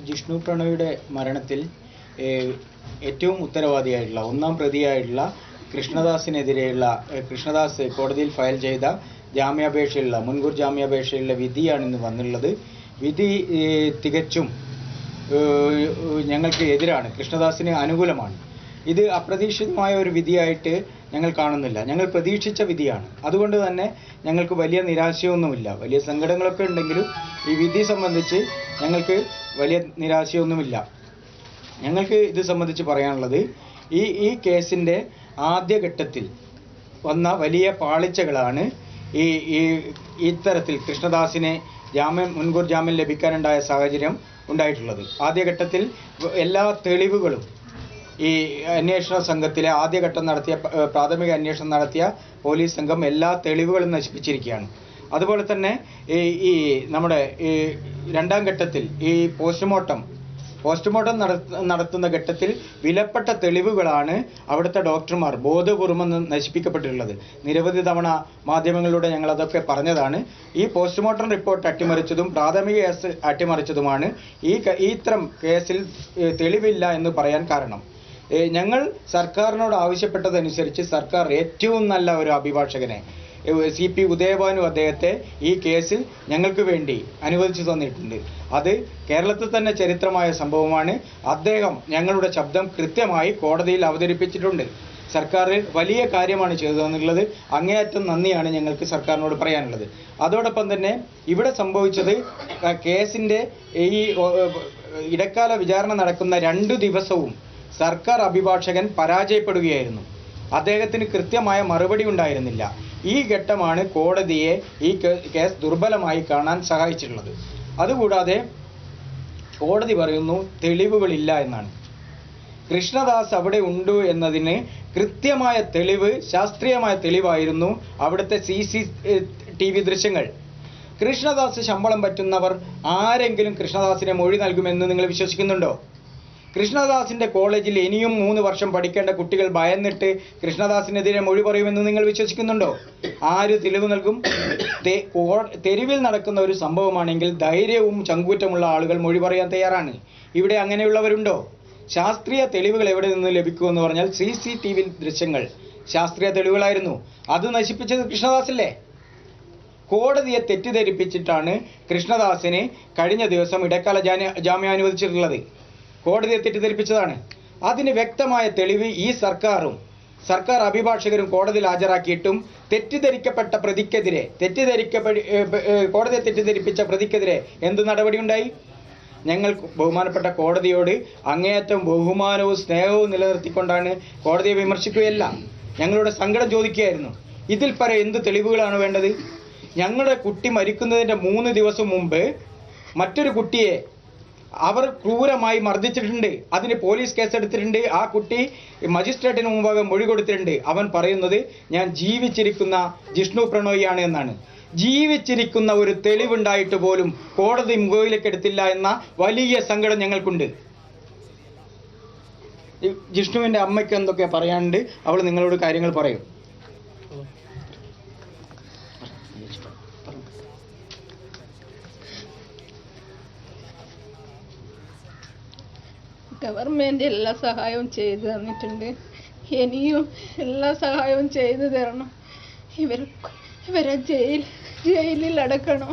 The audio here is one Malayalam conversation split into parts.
ജിഷ്ണു പ്രണോയുടെ മരണത്തിൽ ഏറ്റവും ഉത്തരവാദിയായിട്ടുള്ള ഒന്നാം പ്രതിയായിട്ടുള്ള കൃഷ്ണദാസ് കോടതിയിൽ ഫയൽ ചെയ്ത ജാമ്യാപേക്ഷയുള്ള മുൻകൂർ ജാമ്യാപേക്ഷയുള്ള വിധിയാണ് ഇന്ന് വന്നുള്ളത്. വിധി തികച്ചും ഞങ്ങൾക്ക് എതിരാണ്, കൃഷ്ണദാസിന് അനുകൂലമാണ്. ഇത് അപ്രതീക്ഷിതമായ ഒരു വിധിയായിട്ട് ഞങ്ങൾ കാണുന്നില്ല. ഞങ്ങൾ പ്രതീക്ഷിച്ച വിധിയാണ്. അതുകൊണ്ട് തന്നെ ഞങ്ങൾക്ക് വലിയ നിരാശയൊന്നുമില്ല. വലിയ സങ്കടങ്ങളൊക്കെ ഉണ്ടെങ്കിലും ഈ വിധി സംബന്ധിച്ച് ഞങ്ങൾക്ക് വലിയ നിരാശയൊന്നുമില്ല. ഞങ്ങൾക്ക് ഇത് സംബന്ധിച്ച് പറയാനുള്ളത്, ഈ കേസിൻ്റെ ആദ്യഘട്ടത്തിൽ വന്ന വലിയ പാളിച്ചകളാണ് ഇത്തരത്തിൽ കൃഷ്ണദാസിനെ മുൻകൂർ ജാമ്യം ലഭിക്കാനുണ്ടായ സാഹചര്യം ഉണ്ടായിട്ടുള്ളത്. ആദ്യഘട്ടത്തിൽ എല്ലാ തെളിവുകളും ഈ അന്വേഷണ സംഘത്തിലെ ആദ്യഘട്ടം നടത്തിയ പ്രാഥമിക അന്വേഷണം നടത്തിയ പോലീസ് സംഘം എല്ലാ തെളിവുകളും നശിപ്പിച്ചിരിക്കുകയാണ്. അതുപോലെ തന്നെ ഈ നമ്മുടെ രണ്ടാം ഘട്ടത്തിൽ ഈ പോസ്റ്റ്മോർട്ടം നടത്തുന്ന ഘട്ടത്തിൽ വിലപ്പെട്ട തെളിവുകളാണ് അവിടുത്തെ ഡോക്ടർമാർ ബോധപൂർവം നശിപ്പിക്കപ്പെട്ടിട്ടുള്ളത്. നിരവധി തവണ മാധ്യമങ്ങളിലൂടെ ഞങ്ങൾ അതൊക്കെ പറഞ്ഞതാണ്. ഈ പോസ്റ്റ്മോർട്ടം റിപ്പോർട്ട് അട്ടിമറിച്ചതും പ്രാഥമിക കേസ് അട്ടിമറിച്ചതുമാണ് ഇത്തരം കേസിൽ തെളിവില്ല എന്ന് പറയാൻ കാരണം. ഞങ്ങൾ സർക്കാരിനോട് ആവശ്യപ്പെട്ടതനുസരിച്ച് സർക്കാർ ഏറ്റവും നല്ല ഒരു അഭിഭാഷകനെ CP ഉദയഭാനു അദ്ദേഹത്തെ ഈ കേസിൽ ഞങ്ങൾക്ക് വേണ്ടി അനുവദിച്ചു തന്നിട്ടുണ്ട്. അത് കേരളത്തിൽ തന്നെ ചരിത്രമായ സംഭവമാണ്. അദ്ദേഹം ഞങ്ങളുടെ ശബ്ദം കൃത്യമായി കോടതിയിൽ അവതരിപ്പിച്ചിട്ടുണ്ട്. സർക്കാർ വലിയ കാര്യമാണ് ചെയ്തതെന്നുള്ളത് അങ്ങേയറ്റം നന്ദിയാണ് ഞങ്ങൾക്ക് സർക്കാരിനോട് പറയാനുള്ളത്. അതോടൊപ്പം തന്നെ ഇവിടെ സംഭവിച്ചത് കേസിൻ്റെ ഈ ഇടക്കാല വിചാരണ നടക്കുന്ന 2 ദിവസവും സർക്കാർ അഭിഭാഷകൻ പരാജയപ്പെടുകയായിരുന്നു. അദ്ദേഹത്തിന് കൃത്യമായ മറുപടി ഉണ്ടായിരുന്നില്ല. ഈ ഘട്ടമാണ് കോടതിയെ ഈ കേസ് ദുർബലമായി കാണാൻ സഹായിച്ചിട്ടുള്ളത്. അതുകൂടാതെ കോടതി പറയുന്നു തെളിവുകളില്ല എന്നാണ്. കൃഷ്ണദാസ് അവിടെ ഉണ്ട് എന്നതിന് കൃത്യമായ തെളിവ്, ശാസ്ത്രീയമായ തെളിവായിരുന്നു അവിടുത്തെ CCTV ദൃശ്യങ്ങൾ. കൃഷ്ണദാസ് ശമ്പളം പറ്റുന്നവർ ആരെങ്കിലും കൃഷ്ണദാസിനെ മൊഴി നൽകുമെന്ന് നിങ്ങൾ വിശ്വസിക്കുന്നുണ്ടോ? കൃഷ്ണദാസിൻ്റെ കോളേജിൽ ഇനിയും 3 വർഷം പഠിക്കേണ്ട കുട്ടികൾ ഭയന്നിട്ട് കൃഷ്ണദാസിനെതിരെ മൊഴി പറയുമെന്ന് നിങ്ങൾ വിശ്വസിക്കുന്നുണ്ടോ? ആര് തെളിവ് നൽകും? തെരുവിൽ നടക്കുന്ന ഒരു സംഭവമാണെങ്കിൽ ധൈര്യവും ചങ്കൂറ്റമുള്ള ആളുകൾ മൊഴി പറയാൻ തയ്യാറാണ്. ഇവിടെ അങ്ങനെയുള്ളവരുണ്ടോ? ശാസ്ത്രീയ തെളിവുകൾ എവിടെ നിന്ന് ലഭിക്കുമെന്ന് പറഞ്ഞാൽ CCTV ദൃശ്യങ്ങൾ ശാസ്ത്രീയ തെളിവുകളായിരുന്നു. അത് നശിപ്പിച്ചത് കൃഷ്ണദാസല്ലേ? കോടതിയെ തെറ്റിദ്ധരിപ്പിച്ചിട്ടാണ് കൃഷ്ണദാസിന് കഴിഞ്ഞ ദിവസം ഇടക്കാല ജാമ്യം അനുവദിച്ചിട്ടുള്ളത്. കോടതിയെ തെറ്റിദ്ധരിപ്പിച്ചതാണ്. അതിന് വ്യക്തമായ തെളിവ് ഈ സർക്കാർ അഭിഭാഷകരും കോടതിയിൽ ഹാജരാക്കിയിട്ടും തെറ്റിദ്ധരിക്കപ്പെട്ട പ്രതിക്കെതിരെ കോടതിയെ തെറ്റിദ്ധരിപ്പിച്ച പ്രതിക്കെതിരെ എന്ത് നടപടിയുണ്ടായി? ഞങ്ങൾ ബഹുമാനപ്പെട്ട കോടതിയോട് അങ്ങേയറ്റം ബഹുമാനവും സ്നേഹവും നിലനിർത്തിക്കൊണ്ടാണ് കോടതിയെ വിമർശിക്കുകയല്ല, ഞങ്ങളുടെ സങ്കടം ചോദിക്കുകയായിരുന്നു. ഇതിൽ പരം എന്ത് തെളിവുകളാണ് വേണ്ടത്? ഞങ്ങളുടെ കുട്ടി മരിക്കുന്നതിൻ്റെ 3 ദിവസം മുമ്പ് മറ്റൊരു കുട്ടിയെ അവർ ക്രൂരമായി മർദ്ദിച്ചിട്ടുണ്ട്. അതിന് പോലീസ് കേസെടുത്തിട്ടുണ്ട്. ആ കുട്ടി മജിസ്ട്രേറ്റിന് മുമ്പാകെ മൊഴി കൊടുത്തിട്ടുണ്ട്. അവൻ പറയുന്നത് ഞാൻ ജീവിച്ചിരിക്കുന്ന ജിഷ്ണു പ്രണോയിയാണ് എന്നാണ്. ജീവിച്ചിരിക്കുന്ന ഒരു തെളിവുണ്ടായിട്ട് പോലും കോടതി മുഖവിലേക്ക് എടുത്തില്ല എന്ന വലിയ സങ്കടം ഞങ്ങൾക്കുണ്ട്. ജിഷ്ണുവിൻ്റെ അമ്മയ്ക്ക് എന്തൊക്കെ പറയാനുണ്ട്, അവൾ നിങ്ങളോട് കാര്യങ്ങൾ പറയും. ഗവൺമെൻറ് എല്ലാ സഹായവും ചെയ്തു തന്നിട്ടുണ്ട്. ഇനിയും എല്ലാ സഹായവും ചെയ്തു തരണം. ഇവരെ ജയിലിൽ അടക്കണം.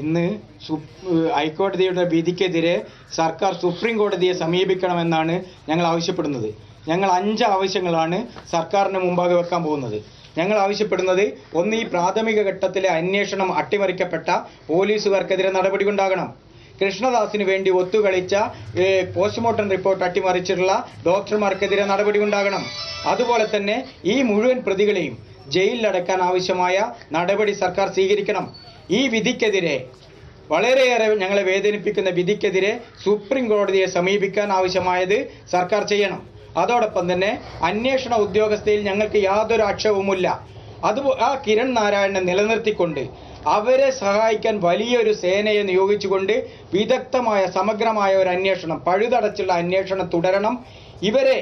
ഇന്ന് ഹൈക്കോടതിയുടെ വിധിക്കെതിരെ സർക്കാർ സുപ്രീം കോടതിയെ സമീപിക്കണമെന്നാണ് ഞങ്ങൾ ആവശ്യപ്പെടുന്നത്. ഞങ്ങൾ 5 ആവശ്യങ്ങളാണ് സർക്കാരിന് മുമ്പാകെ വെക്കാൻ പോകുന്നത്. ഞങ്ങൾ ആവശ്യപ്പെടുന്നത്, ഒന്ന്, ഈ പ്രാഥമിക ഘട്ടത്തിലെ അന്വേഷണം അട്ടിമറിക്കപ്പെട്ട പോലീസുകാർക്കെതിരെ നടപടി ഉണ്ടാകണം. കൃഷ്ണദാസിന് വേണ്ടി ഒത്തുകളിച്ച പോസ്റ്റ്മോർട്ടം റിപ്പോർട്ട് അട്ടിമറിച്ചിട്ടുള്ള ഡോക്ടർമാർക്കെതിരെ നടപടി ഉണ്ടാകണം. അതുപോലെ തന്നെ ഈ മുഴുവൻ പ്രതികളെയും ജയിലിലടക്കാൻ ആവശ്യമായ നടപടി സർക്കാർ സ്വീകരിക്കണം. ഈ വിധിക്കെതിരെ, വളരെയേറെ ഞങ്ങളെ വേദനിപ്പിക്കുന്ന വിധിക്കെതിരെ സുപ്രീം കോടതിയെ സമീപിക്കാൻ ആവശ്യമായത് സർക്കാർ ചെയ്യണം. അതോടൊപ്പം തന്നെ അന്വേഷണ ഉദ്യോഗസ്ഥയിൽ ഞങ്ങൾക്ക് യാതൊരു ആക്ഷേപവുമില്ല. ആ കിരൺ നാരായണനെ നിലനിർത്തിക്കൊണ്ട് അവരെ സഹായിക്കാൻ വലിയൊരു സേനയെ നിയോഗിച്ചുകൊണ്ട് വിദഗ്ധമായ സമഗ്രമായ ഒരു അന്വേഷണം, പഴുതടച്ചുള്ള അന്വേഷണം തുടരണം. ഇവരെ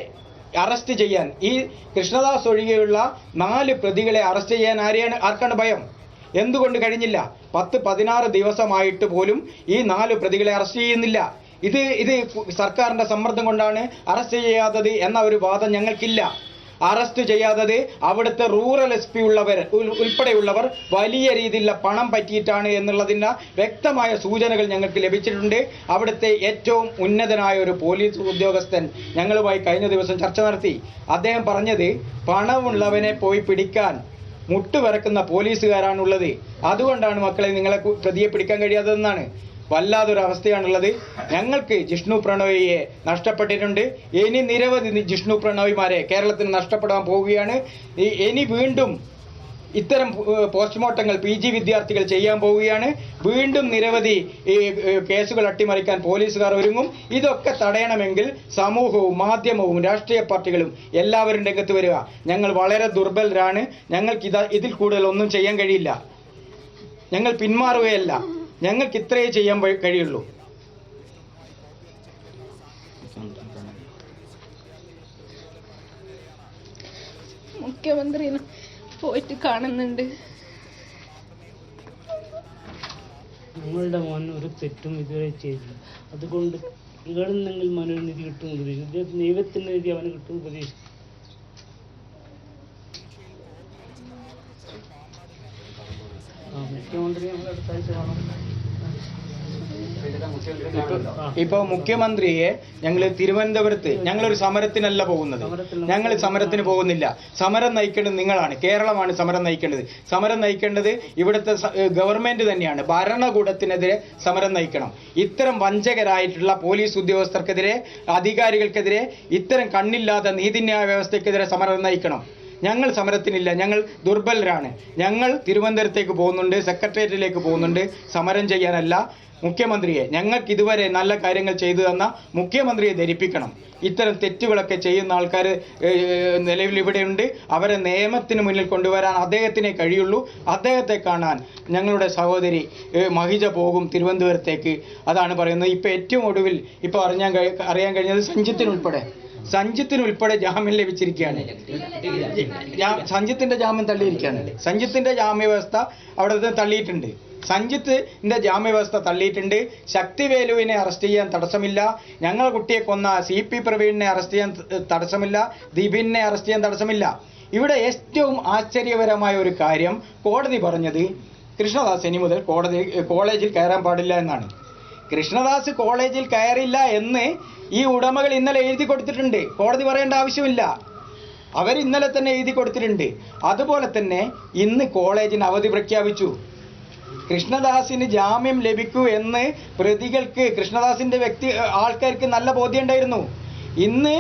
അറസ്റ്റ് ചെയ്യാൻ, ഈ കൃഷ്ണദാസ് ഒഴികെയുള്ള 4 പ്രതികളെ അറസ്റ്റ് ചെയ്യാൻ ആർക്കാണ് ഭയം? എന്തുകൊണ്ട് കഴിഞ്ഞില്ല? 10-16 ദിവസമായിട്ട് പോലും ഈ 4 പ്രതികളെ അറസ്റ്റ് ചെയ്യുന്നില്ല. ഇത് സർക്കാരിന്റെ സമ്മർദ്ദം കൊണ്ടാണ് അറസ്റ്റ് ചെയ്യാത്തത് എന്ന ഒരു വാദം ഞങ്ങൾക്കില്ല. അറസ്റ്റ് ചെയ്യാത്തത് അവിടുത്തെ റൂറൽ SP ഉൾപ്പെടെയുള്ളവർ വലിയ രീതിയിലുള്ള പണം പറ്റിയിട്ടാണ് എന്നുള്ളതിൻ്റെ വ്യക്തമായ സൂചനകൾ ഞങ്ങൾക്ക് ലഭിച്ചിട്ടുണ്ട്. അവിടുത്തെ ഏറ്റവും ഉന്നതനായ ഒരു പോലീസ് ഉദ്യോഗസ്ഥൻ ഞങ്ങളുമായി കഴിഞ്ഞ ദിവസം ചർച്ച നടത്തി. അദ്ദേഹം പറഞ്ഞത് പണമുള്ളവനെ പോയി പിടിക്കാൻ മുട്ടുവിറക്കുന്ന പോലീസുകാരാണുള്ളത്, അതുകൊണ്ടാണ് മക്കളെ നിങ്ങളെ പ്രതിയെ പിടിക്കാൻ കഴിയാത്തതെന്നാണ്. വല്ലാതൊരു അവസ്ഥയാണുള്ളത്. ഞങ്ങൾക്ക് ജിഷ്ണു പ്രണോയിയെ നഷ്ടപ്പെട്ടിട്ടുണ്ട്. ഇനി നിരവധി ജിഷ്ണു പ്രണോയിമാരെ കേരളത്തിന് നഷ്ടപ്പെടാൻ പോവുകയാണ്. ഇനി വീണ്ടും ഇത്തരം പോസ്റ്റ്മോർട്ടങ്ങൾ PG വിദ്യാർത്ഥികൾ ചെയ്യാൻ പോവുകയാണ്. വീണ്ടും നിരവധി കേസുകൾ അട്ടിമറിക്കാൻ പോലീസുകാർ ഒരുങ്ങും. ഇതൊക്കെ തടയണമെങ്കിൽ സമൂഹവും മാധ്യമവും രാഷ്ട്രീയ പാർട്ടികളും എല്ലാവരും രംഗത്ത് വരിക. ഞങ്ങൾ വളരെ ദുർബലരാണ്. ഞങ്ങൾക്ക് ഇതിൽ കൂടുതൽ ഒന്നും ചെയ്യാൻ കഴിയില്ല. ഞങ്ങൾ പിന്മാറുകയല്ല, ഞങ്ങൾക്ക് ഇത്രയേ ചെയ്യാൻ കഴിയുള്ളൂ. മുഖ്യമന്ത്രിനെ പോയിട്ട് കാണുന്നുണ്ട്. ഞങ്ങളുടെ മോൻ ഒരു തെറ്റും ഇതുവരെ ചെയ്തില്ല. അതുകൊണ്ട് ഇവിടെന്നെങ്കിൽ മനോനിധി കിട്ടും പ്രതീക്ഷിച്ചു. ദൈവത്തിൻ്റെ നിധി അവന് കിട്ടും പ്രതീക്ഷിച്ചു. മുഖ്യമന്ത്രി നമ്മൾ അടുത്താഴ്ച കാണും. ഇപ്പോൾ മുഖ്യമന്ത്രിയെ ഞങ്ങൾ തിരുവനന്തപുരത്ത്, ഞങ്ങളൊരു സമരത്തിനല്ല പോകുന്നത്, ഞങ്ങൾ സമരത്തിന് പോകുന്നില്ല. സമരം നയിക്കേണ്ടത് നിങ്ങളാണ്, കേരളമാണ് സമരം നയിക്കേണ്ടത്. സമരം നയിക്കേണ്ടത് ഇവിടുത്തെ ഗവൺമെന്റ് തന്നെയാണ്. ഭരണകൂടത്തിനെതിരെ സമരം നയിക്കണം. ഇത്തരം വഞ്ചകരായിട്ടുള്ള പോലീസ് ഉദ്യോഗസ്ഥർക്കെതിരെ, അധികാരികൾക്കെതിരെ, ഇത്തരം കണ്ണില്ലാത്ത നീതിന്യായ വ്യവസ്ഥയ്ക്കെതിരെ സമരം നയിക്കണം. ഞങ്ങൾ സമരത്തിനില്ല, ഞങ്ങൾ ദുർബലരാണ്. ഞങ്ങൾ തിരുവനന്തപുരത്തേക്ക് പോകുന്നുണ്ട്, സെക്രട്ടേറിയറ്റിലേക്ക് പോകുന്നുണ്ട്, സമരം ചെയ്യാനല്ല. മുഖ്യമന്ത്രിയെ, ഞങ്ങൾക്ക് ഇതുവരെ നല്ല കാര്യങ്ങൾ ചെയ്തു തന്ന മുഖ്യമന്ത്രിയെ ധരിപ്പിക്കണം. ഇത്തരം തെറ്റുകളൊക്കെ ചെയ്യുന്ന ആൾക്കാർ നിലവിൽ ഇവിടെയുണ്ട്. അവരെ നിയമത്തിന് മുന്നിൽ കൊണ്ടുവരാൻ അദ്ദേഹത്തിനെ കഴിയുള്ളൂ. അദ്ദേഹത്തെ കാണാൻ ഞങ്ങളുടെ സഹോദരി മഹിജ പോകും തിരുവനന്തപുരത്തേക്ക്. അതാണ് പറയുന്നത്. ഇപ്പോൾ ഏറ്റവും ഒടുവിൽ ഇപ്പോൾ അറിയാൻ കഴിഞ്ഞത് സഞ്ജിത്തിനുൾപ്പെടെ ജാമ്യം ലഭിച്ചിരിക്കുകയാണ്. സഞ്ജിത്തിന്റെ ജാമ്യം തള്ളിയിരിക്കുകയാണ്. സഞ്ജിത്തിന്റെ ജാമ്യവ്യവസ്ഥ അവിടെ തള്ളിയിട്ടുണ്ട്. സഞ്ജിത്തിന്റെ ജാമ്യവ്യവസ്ഥ തള്ളിയിട്ടുണ്ട്. ശക്തിവേലുവിനെ അറസ്റ്റ് ചെയ്യാൻ തടസ്സമില്ല. ഞങ്ങൾ കുട്ടിയെ കൊന്ന CP പ്രവീണിനെ അറസ്റ്റ് ചെയ്യാൻ തടസ്സമില്ല. ദിബിനെ അറസ്റ്റ് ചെയ്യാൻ തടസ്സമില്ല. ഇവിടെ ഏറ്റവും ആശ്ചര്യകരമായ ഒരു കാര്യം കോടതി പറഞ്ഞത് കൃഷ്ണദാസ് ഇനി മുതൽ കോളേജിൽ കയറാൻ പാടില്ല എന്നാണ്. കൃഷ്ണദാസ് കോളേജിൽ കയറില്ല എന്ന് ഈ ഉടമകൾ ഇന്നലെ എഴുതി കൊടുത്തിട്ടുണ്ട്. കോടതി പറയേണ്ട ആവശ്യമില്ല, അവർ ഇന്നലെ തന്നെ എഴുതി കൊടുത്തിട്ടുണ്ട്. അതുപോലെ തന്നെ ഇന്ന് കോളേജിന് അവധി പ്രഖ്യാപിച്ചു. കൃഷ്ണദാസിന് ജാമ്യം ലഭിക്കൂ എന്ന് പ്രതികൾക്ക്, കൃഷ്ണദാസിന്റെ ആൾക്കാർക്ക് നല്ല ബോധ്യമുണ്ടായിരുന്നു. ഇന്ന്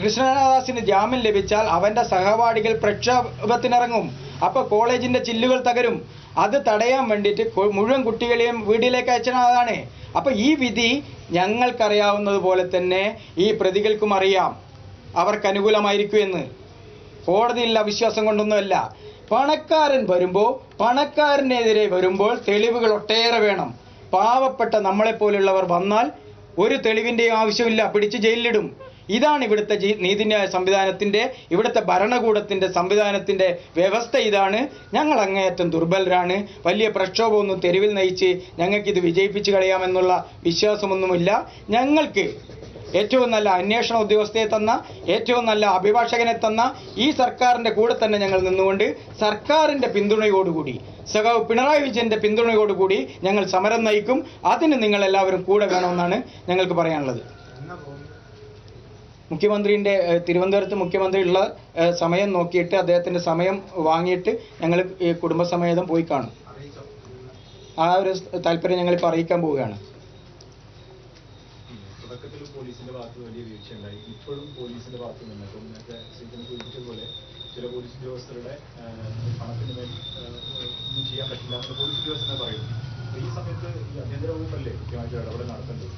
കൃഷ്ണദാസിന് ജാമ്യം ലഭിച്ചാൽ അവന്റെ സഹപാഠികൾ പ്രക്ഷോഭത്തിനിറങ്ങും. അപ്പൊ കോളേജിന്റെ ചില്ലുകൾ തകരും. അത് തടയാൻ വേണ്ടിയിട്ട് മുഴുവൻ കുട്ടികളെയും വീട്ടിലേക്ക് അയച്ചതാണ്. അപ്പൊ ഈ വിധി ഞങ്ങൾക്കറിയാവുന്നതുപോലെ തന്നെ ഈ പ്രതികൾക്കും അറിയാം അവർക്ക് അനുകൂലമായിരിക്കുമെന്ന്. കോടതിയിലുള്ള അവിശ്വാസം കൊണ്ടൊന്നുമല്ല. പണക്കാരൻ വരുമ്പോൾ, പണക്കാരനെതിരെ വരുമ്പോൾ തെളിവുകൾ ഒട്ടേറെ വേണം. പാവപ്പെട്ട നമ്മളെപ്പോലുള്ളവർ വന്നാൽ ഒരു തെളിവിൻ്റെയും ആവശ്യമില്ല, പിടിച്ച് ജയിലിലിടും. ഇതാണ് ഇവിടുത്തെ നീതിന്യായ സംവിധാനത്തിൻ്റെ, ഇവിടുത്തെ ഭരണകൂടത്തിൻ്റെ സംവിധാനത്തിൻ്റെ വ്യവസ്ഥ ഇതാണ്. ഞങ്ങൾ അങ്ങേയറ്റം ദുർബലരാണ്. വലിയ പ്രക്ഷോഭമൊന്നും തെരുവിൽ നയിച്ച് ഞങ്ങൾക്കിത് വിജയിപ്പിച്ച് കളയാമെന്നുള്ള വിശ്വാസമൊന്നുമില്ല. ഞങ്ങൾക്ക് ഏറ്റവും നല്ല അന്വേഷണ ഉദ്യോഗസ്ഥയെ തന്ന, ഏറ്റവും നല്ല അഭിഭാഷകനെ തന്ന ഈ സർക്കാരിൻ്റെ കൂടെ തന്നെ ഞങ്ങൾ നിന്നുകൊണ്ട് സർക്കാരിൻ്റെ പിന്തുണയോടുകൂടി, സഖാവ് പിണറായി വിജയൻ്റെ പിന്തുണയോടുകൂടി ഞങ്ങൾ സമരം നയിക്കും. അതിന് നിങ്ങളെല്ലാവരും കൂടെ വേണമെന്നാണ് ഞങ്ങൾക്ക് പറയാനുള്ളത്. തിരുവനന്തപുരത്ത് മുഖ്യമന്ത്രിയുള്ള സമയം നോക്കിയിട്ട്, അദ്ദേഹത്തിൻ്റെ സമയം വാങ്ങിയിട്ട് ഞങ്ങൾ കുടുംബസമേതം പോയി കാണും. ആ ഒരു താല്പര്യം ഞങ്ങളിപ്പോൾ അറിയിക്കാൻ പോവുകയാണ്. തുടക്കത്തിൽ പോലീസിന്റെ ഭാഗത്ത് വലിയ വീഴ്ചയുണ്ടായി. ഇപ്പോഴും പോലീസിന്റെ ഭാഗത്ത് നിന്നിട്ടും നേരത്തെ സൂചിപ്പിച്ചതുപോലെ ചില പോലീസ് ഉദ്യോഗസ്ഥരുടെ പണത്തിന് മേൽ ഒന്നും ചെയ്യാൻ പറ്റില്ല എന്ന് പോലീസ് ഉദ്യോഗസ്ഥനെ പറയുന്നു. ഈ സമയത്ത് ഈ ആഭ്യന്തര വകുപ്പല്ലേ കൃത്യമായിട്ട് ഇടപെടൽ നടത്തേണ്ടത്?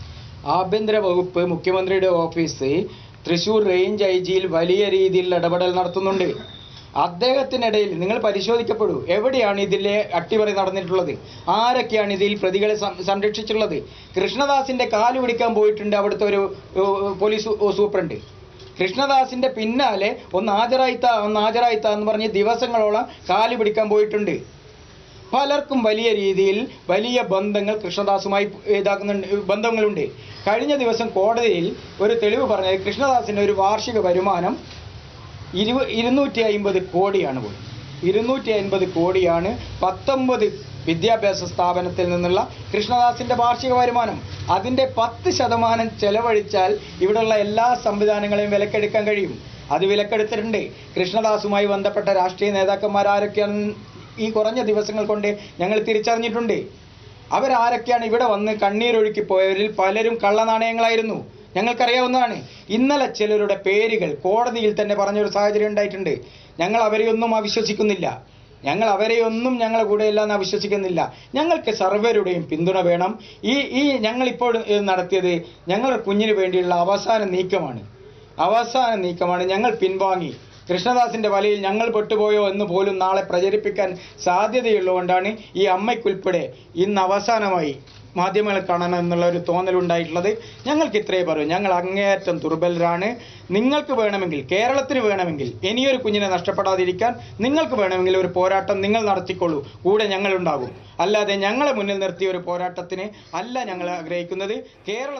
ആഭ്യന്തര വകുപ്പ്, മുഖ്യമന്ത്രിയുടെ ഓഫീസ്, തൃശ്ശൂർ റേഞ്ച് IG വലിയ രീതിയിൽ ഇടപെടൽ നടത്തുന്നുണ്ട്. അദ്ദേഹത്തിനിടയിൽ നിങ്ങൾ പരിശോധിക്കപ്പെടൂ, എവിടെയാണ് ഇതിലെ അട്ടിമറി നടന്നിട്ടുള്ളത്, ആരൊക്കെയാണ് ഇതിൽ പ്രതികളെ സംരക്ഷിച്ചിട്ടുള്ളത്. കൃഷ്ണദാസിന്റെ കാല് പിടിക്കാൻ പോയിട്ടുണ്ട് അവിടുത്തെ ഒരു പോലീസ് സൂപ്രണ്ട്. കൃഷ്ണദാസിന്റെ പിന്നാലെ ഒന്ന് ഹാജരായിത്ത എന്ന് പറഞ്ഞ് ദിവസങ്ങളോളം കാല് പിടിക്കാൻ പോയിട്ടുണ്ട്. പലർക്കും വലിയ രീതിയിൽ വലിയ ബന്ധങ്ങൾ കൃഷ്ണദാസുമായി ബന്ധങ്ങളുണ്ട്. കഴിഞ്ഞ ദിവസം കോടതിയിൽ ഒരു തെളിവ് പറഞ്ഞത് കൃഷ്ണദാസിന്റെ ഒരു വാർഷിക വരുമാനം 250 കോടിയാണ് പോലും. 250 കോടിയാണ് 19 വിദ്യാഭ്യാസ സ്ഥാപനത്തിൽ നിന്നുള്ള കൃഷ്ണദാസിന്റെ വാർഷിക വരുമാനം. അതിൻ്റെ 10% ചെലവഴിച്ചാൽ ഇവിടെയുള്ള എല്ലാ സംവിധാനങ്ങളെയും വിലക്കെടുക്കാൻ കഴിയും. അത് വിലക്കെടുത്തിട്ടുണ്ട്. കൃഷ്ണദാസുമായി ബന്ധപ്പെട്ട രാഷ്ട്രീയ നേതാക്കന്മാർ ആരൊക്കെയാണ് ഈ കുറഞ്ഞ ദിവസങ്ങൾ കൊണ്ട് ഞങ്ങൾ തിരിച്ചറിഞ്ഞിട്ടുണ്ട്. അവരാരൊക്കെയാണ് ഇവിടെ വന്ന് കണ്ണീരൊഴുക്കി പോയവരിൽ പലരും കള്ളനാണയങ്ങളായിരുന്നു. ഞങ്ങൾക്കറിയാവുന്നതാണ്. ഇന്നലെ ചിലരുടെ പേരുകൾ കോടതിയിൽ തന്നെ പറഞ്ഞൊരു സാഹചര്യം ഉണ്ടായിട്ടുണ്ട്. ഞങ്ങൾ അവരെയൊന്നും അവിശ്വസിക്കുന്നില്ല. ഞങ്ങളെ കൂടെയല്ല എന്ന് അവിശ്വസിക്കുന്നില്ല. ഞങ്ങൾക്ക് സർവരുടെയും പിന്തുണ വേണം. ഈ ഞങ്ങളിപ്പോൾ നടത്തിയത് ഞങ്ങളുടെ കുഞ്ഞിന് വേണ്ടിയുള്ള അവസാന നീക്കമാണ്. ഞങ്ങൾ പിൻവാങ്ങി. കൃഷ്ണദാസിന്റെ വലയിൽ ഞങ്ങൾ പെട്ടുപോയോ എന്ന് പോലും നാളെ പ്രചരിപ്പിക്കാൻ സാധ്യതയുള്ളതുകൊണ്ടാണ് ഈ അമ്മയ്ക്കുൾപ്പെടെ ഇന്ന് അവസാനമായി മാധ്യമങ്ങൾ കാണണം എന്നുള്ള ഒരു തോന്നലുണ്ടായിട്ടുള്ളത്. ഞങ്ങൾക്ക് ഇത്രയേ പറയൂ. ഞങ്ങൾ അങ്ങേയറ്റം ദുർബലരാണ്. നിങ്ങൾക്ക് വേണമെങ്കിൽ, കേരളത്തിന് വേണമെങ്കിൽ, ഇനിയൊരു കുഞ്ഞിനെ നഷ്ടപ്പെടാതിരിക്കാൻ നിങ്ങൾക്ക് വേണമെങ്കിൽ ഒരു പോരാട്ടം നിങ്ങൾ നടത്തിക്കൊള്ളൂ. കൂടെ ഞങ്ങളുണ്ടാകും. അല്ലാതെ ഞങ്ങളെ മുന്നിൽ നിർത്തിയ ഒരു പോരാട്ടത്തിന് അല്ല ഞങ്ങൾ ആഗ്രഹിക്കുന്നത്. കേരള